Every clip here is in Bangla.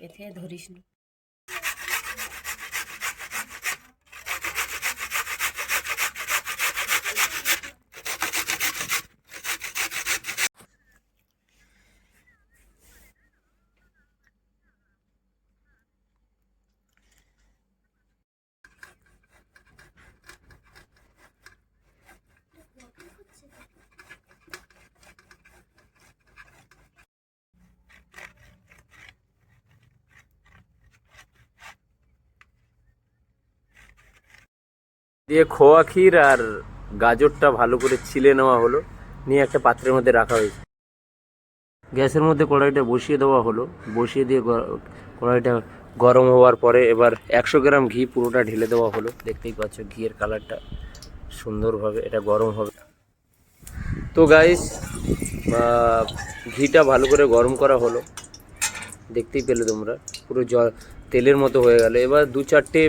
এতে ধরিস না। দিয়ে খোয়া ক্ষীর আর গাজরটা ভালো করে ছিলে নেওয়া হলো, নিয়ে একটা পাত্রের মধ্যে রাখা হয়েছে। গ্যাসের মধ্যে কড়াইটা বসিয়ে দেওয়া হলো, বসিয়ে দিয়ে কড়াইটা গরম হওয়ার পরে এবার 100 গ্রাম ঘি পুরোটা ঢেলে দেওয়া হলো। দেখতেই পাচ্ছ ঘিয়ের কালারটা সুন্দরভাবে এটা গরম হবে। তো গাইস ঘিটা ভালো করে গরম করা হলো, দেখতেই পেলে তোমরা পুরো তেলের মতো হয়ে গেল। এবার 2-4টে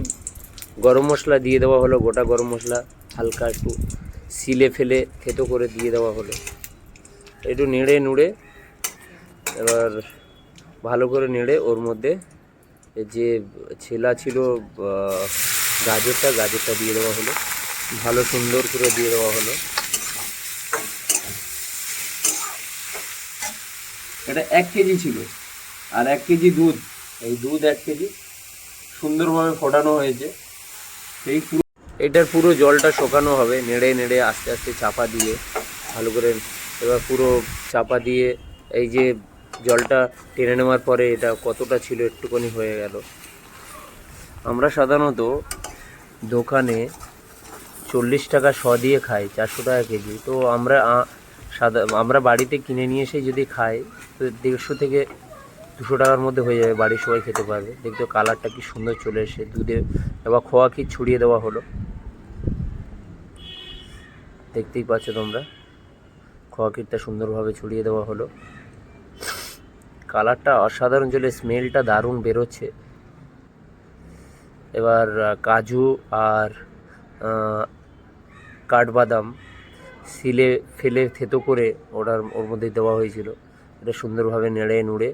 গরম মশলা দিয়ে দেওয়া হলো, গোটা গরম মশলা হালকা একটু সিলে ফেলে থেতো করে দিয়ে দেওয়া হলো। একটু নেড়ে নুড়ে এবার ভালো করে নেড়ে ওর মধ্যে যে ছেলা ছিল গাজরটা দিয়ে দেওয়া হলো, ভালো সুন্দর করে দিয়ে দেওয়া হলো। এটা 1 কেজি ছিল আর 1 কেজি দুধ, এই দুধ 1 কেজি সুন্দরভাবে ফোটানো হয়েছে। সেই পুরো এটার পুরো জলটা শোকানো হবে, নেড়ে নেড়ে আস্তে আস্তে চাপা দিয়ে ভালো করে। এবার পুরো চাপা দিয়ে এই যে জলটা টেনে নেওয়ার পরে এটা কতটা ছিল একটুখানি হয়ে গেল। আমরা সাধারণত দোকানে 40 টাকা শ দিয়ে খাই, 400 টাকা কেজি। তো আমরা বাড়িতে কিনে নিয়ে এসে যদি খাই তো 150 থেকে 200 টাকার মধ্যে হয়ে যাবে, বাড়ির সবাই খেতে পারবে। দেখতে কালারটা কি সুন্দর চলে এসে দুধে। এবার খোয়া ক্ষীর ছড়িয়ে দেওয়া হলো, দেখতেই পাচ্ছ তোমরা খোয়া ক্ষীরটা সুন্দরভাবে ছড়িয়ে দেওয়া হলো। কালারটা অসাধারণ চলে, স্মেলটা দারুণ বেরোচ্ছে। এবার কাজু আর কাঠবাদাম সিলে ফেলে থেতো করে ওর মধ্যে দেওয়া হয়েছিল। এটা সুন্দরভাবে নেড়ে নুড়ে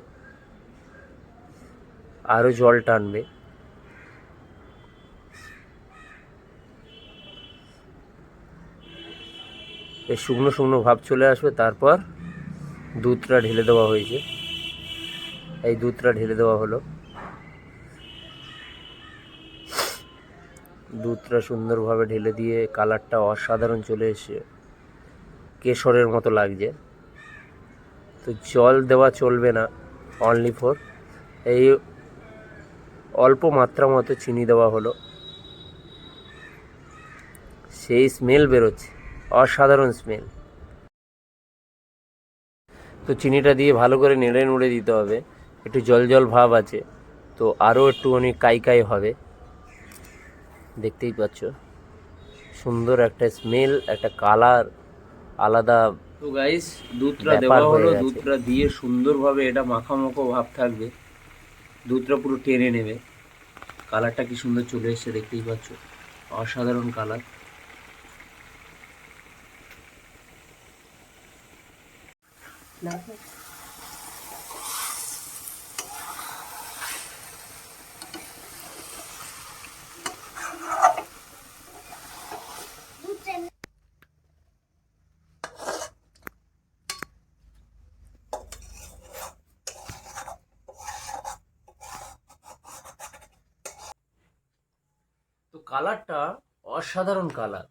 আরও জল টানবে। এই শুকনো শুকনো ভাব চলে আসবে, তারপর দুধটা ঢেলে দেওয়া হয়েছে। এই দুধটা ঢেলে দেওয়া হলো, দুধটা সুন্দরভাবে ঢেলে দিয়ে কালারটা অসাধারণ চলে এসে কেশরের মতো লাগছে। তো জল দেওয়া চলবে না, অনলি ফর এই অল্প মাত্রা মতো চিনি দেওয়া হলো। সেই স্মেল বেরোচ্ছে, অসাধারণ স্মেল। তো চিনিটা দিয়ে ভালো করে নেড়ে নুড়ে দিতে হবে। একটু জল জল ভাব আছে, তো আরও একটুখানি কাই হবে। দেখতেই পাচ্ছ সুন্দর একটা স্মেল, একটা কালার আলাদা। তো গাইস দুধটা দেওয়া হলো, দুধটা দিয়ে সুন্দরভাবে এটা মাখামাখো ভাব থাকবে, দুধটা পুরো টেনে নেবে। কালারটা কি সুন্দর চলে এসেছে দেখতেই পাচ্ছ, অসাধারণ কালার। তো কালারটা অসাধারণ কালার,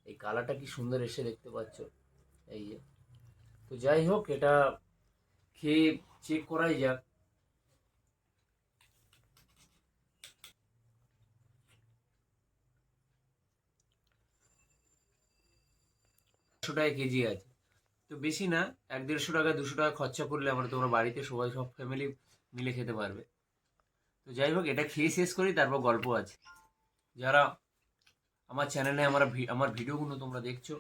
এই কালারটা কি সুন্দর এসে দেখতে পাচ্ছ। এই যে তো যাই হোক, এটা খেয়ে চেক করাই যাক। 100 টাকা কেজি আছে, তো বেশি না, 150 টাকা 200 টাকা খরচা করলে আমরা তোমরা বাড়িতে সবাই সব ফ্যামিলি মিলে খেতে পারবে। তো যাই হোক, এটা খেয়ে শেষ করি, তারপর গল্প আছে। যারা আমার চ্যানেলে আমার ভিডিওগুলো তোমরা দেখছো,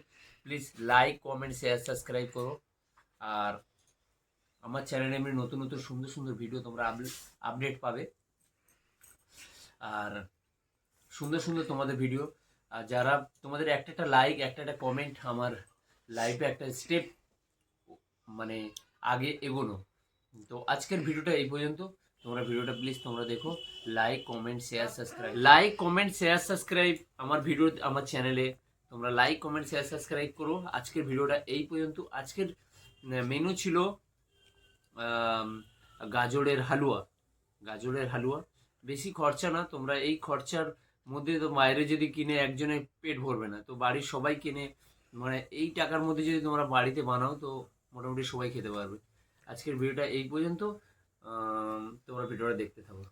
please like comment share subscribe করো। আর আমার চ্যানেলে এমনি নতুন নতুন সুন্দর সুন্দর ভিডিও তোমরা আপডেট পাবে। আর সুন্দর সুন্দর তোমাদের ভিডিও, আর যারা তোমাদের একটা লাইক একটা কমেন্ট আমার লাইফে একটা স্টেপ মানে আগে এগোনো। তো আজকের ভিডিওটা এই পর্যন্ত। তোমরা ভিডিওটা প্লিজ তোমরা দেখো, লাইক কমেন্ট শেয়ার সাবস্ক্রাইব আমার ভিডিও, আমার চ্যানেলে তোমরা লাইক কমেন্ট শেয়ার সাবস্ক্রাইব করো। আজকের ভিডিওটা এই পর্যন্ত। আজকের মেনু ছিল গাজরের হালুয়া। বেশি খরচা না, তোমরা এই খরচার মধ্যে তো বাইরে যদি কিনে একজনে পেট ভরবে না, তো বাড়ির সবাই কিনে মানে এই টাকার মধ্যে যদি তোমরা বাড়িতে বানাও তো মোটামুটি সবাই খেতে পারবে। আজকের ভিডিওটা এই পর্যন্ত, তোমরা ভিডিওটা দেখতে থাকো।